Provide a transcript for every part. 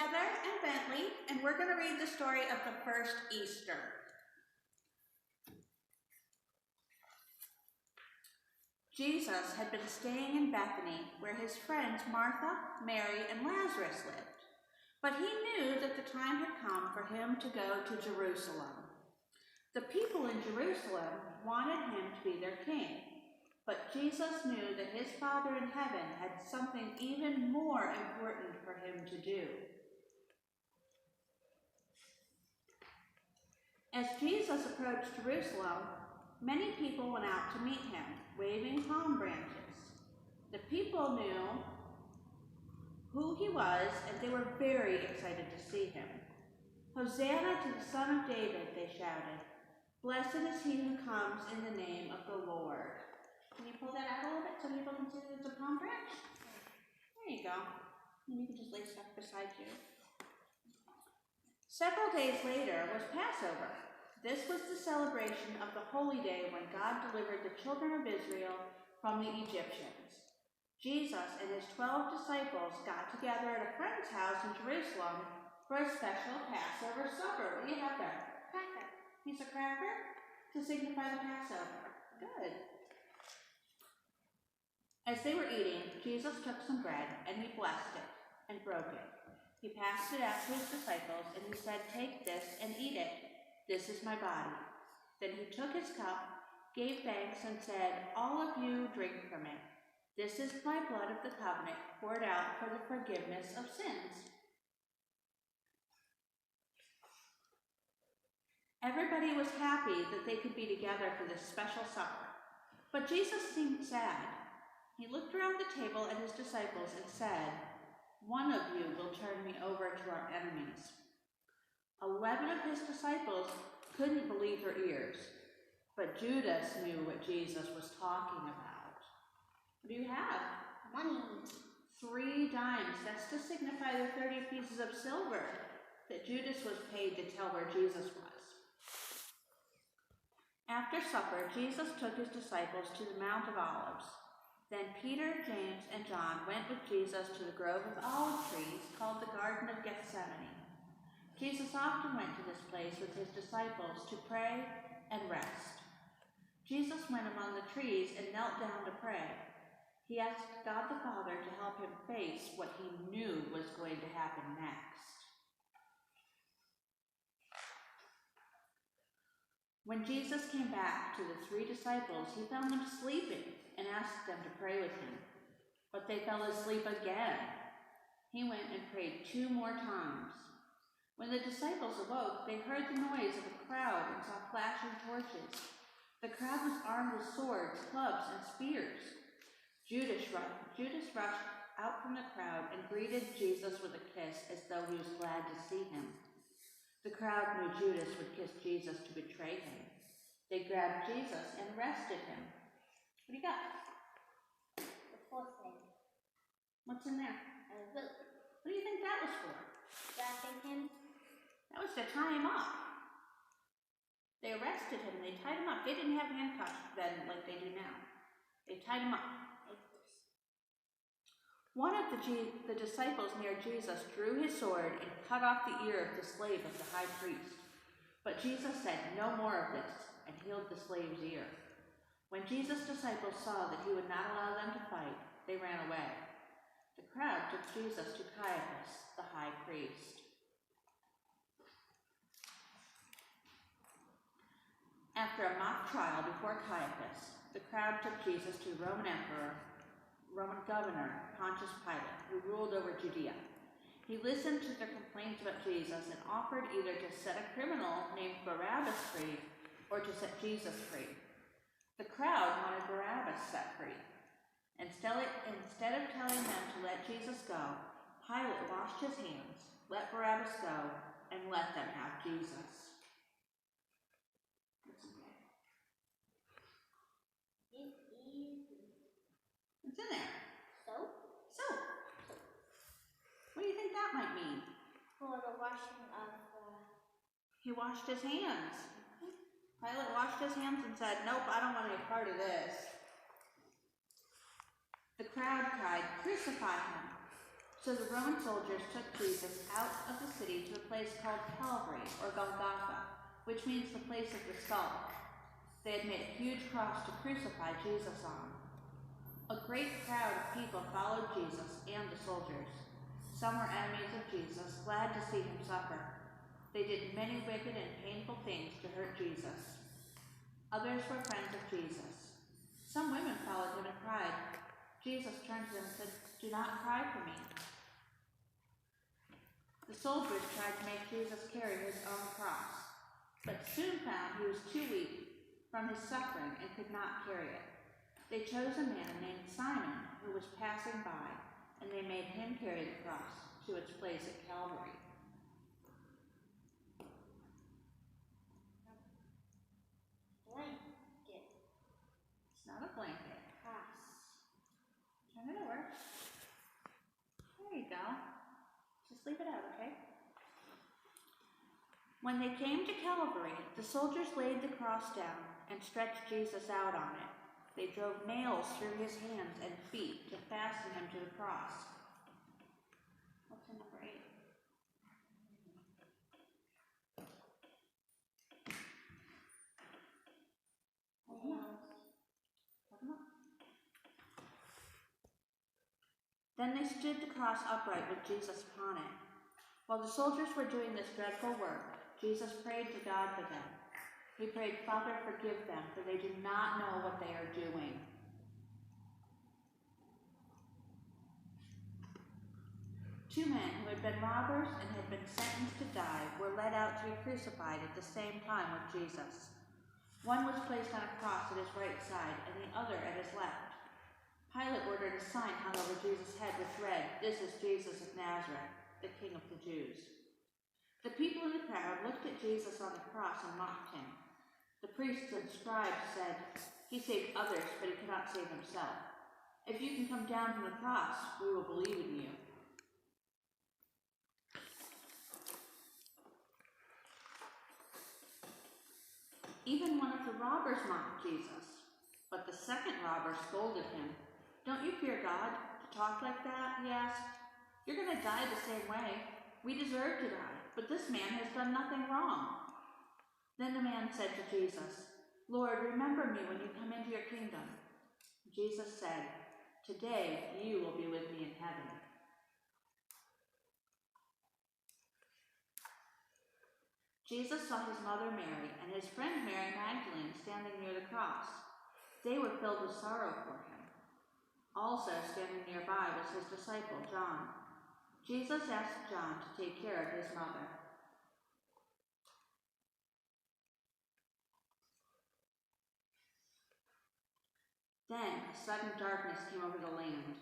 Heather and Bentley, and we're going to read the story of the first Easter. Jesus had been staying in Bethany, where his friends Martha, Mary, and Lazarus lived. But he knew that the time had come for him to go to Jerusalem. The people in Jerusalem wanted him to be their king, but Jesus knew that his Father in heaven had something even more important for him to do. As Jesus approached Jerusalem, many people went out to meet him, waving palm branches. The people knew who he was, and they were very excited to see him. "Hosanna to the Son of David," they shouted. "Blessed is he who comes in the name of the Lord." Can you pull that out a little bit so people can see that it's a palm branch? There you go. And you can just lay stuff beside you. Several days later was Passover. This was the celebration of the holy day when God delivered the children of Israel from the Egyptians. Jesus and his 12 disciples got together at a friend's house in Jerusalem for a special Passover supper. What do you have there? Cracker. Piece of cracker to signify the Passover. Good. As they were eating, Jesus took some bread and he blessed it and broke it. He passed it out to his disciples and he said, "Take this and eat it. This is my body." Then he took his cup, gave thanks, and said, "All of you drink from it. This is my blood of the covenant, poured out for the forgiveness of sins." Everybody was happy that they could be together for this special supper. But Jesus seemed sad. He looked around the table at his disciples and said, "One of you will turn me over to our enemies." 11 of his disciples couldn't believe their ears, but Judas knew what Jesus was talking about. What do you have? Money. 3 dimes. That's to signify the 30 pieces of silver that Judas was paid to tell where Jesus was. After supper, Jesus took his disciples to the Mount of Olives. Then Peter, James, and John went with Jesus to the grove of olive trees called the Garden of Gethsemane. Jesus often went to this place with his disciples to pray and rest. Jesus went among the trees and knelt down to pray. He asked God the Father to help him face what he knew was going to happen next. When Jesus came back to the 3 disciples, he found them sleeping and asked them to pray with him. But they fell asleep again. He went and prayed 2 more times. When the disciples awoke, they heard the noise of a crowd and saw flashing torches. The crowd was armed with swords, clubs, and spears. Judas rushed out from the crowd and greeted Jesus with a kiss as though he was glad to see him. The crowd knew Judas would kiss Jesus to betray him. They grabbed Jesus and arrested him. What do you got? The 4th thing. What's in there? A rope. What do you think that was for? Wrapping him. That was to tie him up. They arrested him and they tied him up. They didn't have handcuffs then like they do now. They tied him up. One of the disciples near Jesus drew his sword and cut off the ear of the slave of the high priest. But Jesus said, "No more of this," and healed the slave's ear. When Jesus' disciples saw that he would not allow them to fight, they ran away. The crowd took Jesus to Caiaphas, the high priest. After a mock trial before Caiaphas, the crowd took Jesus to the Roman governor, Pontius Pilate, who ruled over Judea. He listened to their complaints about Jesus and offered either to set a criminal named Barabbas free or to set Jesus free. The crowd wanted Barabbas set free. Instead of telling them to let Jesus go, Pilate washed his hands, let Barabbas go, and let them have Jesus. What's in there? Soap. What do you think that might mean? For the washing of He washed his hands. Pilate washed his hands and said, "Nope, I don't want any part of this." The crowd cried, "Crucify him." So the Roman soldiers took Jesus out of the city to a place called Calvary, or Golgotha, which means the place of the skull. They had made a huge cross to crucify Jesus on. A great crowd of people followed Jesus and the soldiers. Some were enemies of Jesus, glad to see him suffer. They did many wicked and painful things to hurt Jesus. Others were friends of Jesus. Some women followed him and cried. Jesus turned to them and said, "Do not cry for me." The soldiers tried to make Jesus carry his own cross, but soon found he was too weak from his suffering and could not carry it. They chose a man named Simon who was passing by, and they made him carry the cross to its place at Calvary. Blanket. It's not a blanket. Cross. Turn it over. There you go. Just leave it out, okay? When they came to Calvary, the soldiers laid the cross down and stretched Jesus out on it. They drove nails through his hands and feet to fasten him to the cross. What's in number 8? Then they stood the cross upright with Jesus upon it. While the soldiers were doing this dreadful work, Jesus prayed to God for them. He prayed, "Father, forgive them, for they do not know what they are doing." Two men who had been robbers and had been sentenced to die were led out to be crucified at the same time with Jesus. One was placed on a cross at his right side and the other at his left. Pilate ordered a sign hung over Jesus' head which read, "This is Jesus of Nazareth, the King of the Jews." The people in the crowd looked at Jesus on the cross and mocked him. The priests and scribes said, "He saved others, but he cannot save himself. If you can come down from the cross, we will believe in you." Even one of the robbers mocked Jesus, but the second robber scolded him. "Don't you fear God to talk like that?" he asked. "You're going to die the same way. We deserve to die, but this man has done nothing wrong." Then the man said to Jesus, "Lord, remember me when you come into your kingdom." Jesus said, "Today you will be with me in heaven." Jesus saw his mother Mary and his friend Mary Magdalene standing near the cross. They were filled with sorrow for him. Also standing nearby was his disciple John. Jesus asked John to take care of his mother. Then a sudden darkness came over the land.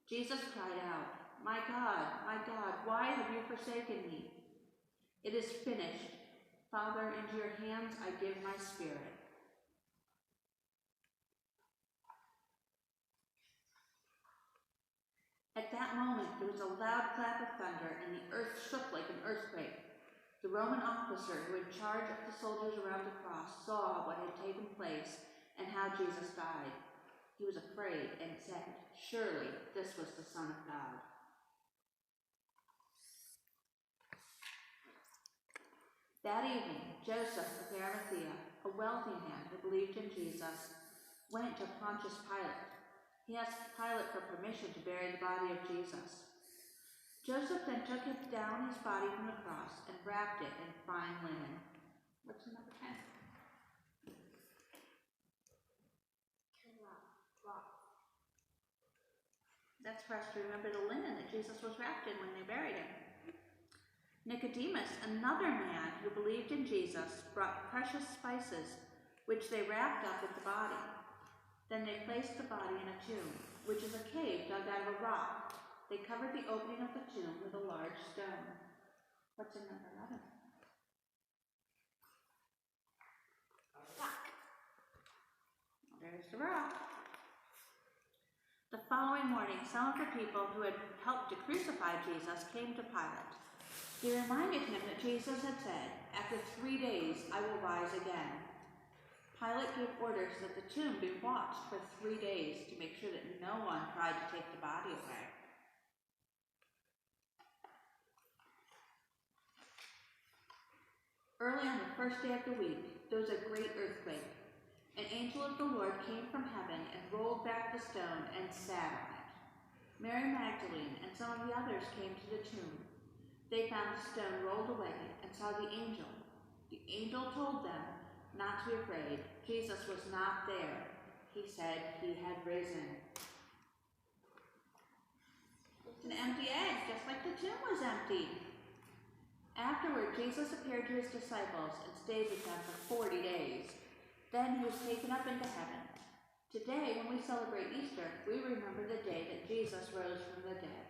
Jesus cried out, my God, why have you forsaken me? It is finished. Father, into your hands I give my spirit." At that moment, there was a loud clap of thunder, and the earth shook like an earthquake. The Roman officer who had charge of the soldiers around the cross saw what had taken place and how Jesus died. He was afraid and said, "Surely this was the Son of God." That evening, Joseph of Arimathea, a wealthy man who believed in Jesus, went to Pontius Pilate. He asked Pilate for permission to bury the body of Jesus. Joseph then took down his body from the cross and wrapped it in fine linen. What's in number 10? That's for us to remember the linen that Jesus was wrapped in when they buried him. Nicodemus, another man who believed in Jesus, brought precious spices, which they wrapped up with the body. Then they placed the body in a tomb, which is a cave dug out of a rock. They covered the opening of the tomb with a large stone. What's in number 11? Rock. There's the rock. The following morning, some of the people who had helped to crucify Jesus came to Pilate. They reminded him that Jesus had said, "After 3 days I will rise again." Pilate gave orders that the tomb be watched for 3 days to make sure that no one tried to take the body away. Early on the first day of the week, there was a great earthquake. An angel of the Lord came from heaven and rolled back the stone and sat on it. Mary Magdalene and some of the others came to the tomb. They found the stone rolled away and saw the angel. The angel told them not to be afraid. Jesus was not there. He said he had risen. It's an empty egg, just like the tomb was empty. Afterward, Jesus appeared to his disciples and stayed with them for 40 days. Then he was taken up into heaven. Today, when we celebrate Easter, we remember the day that Jesus rose from the dead.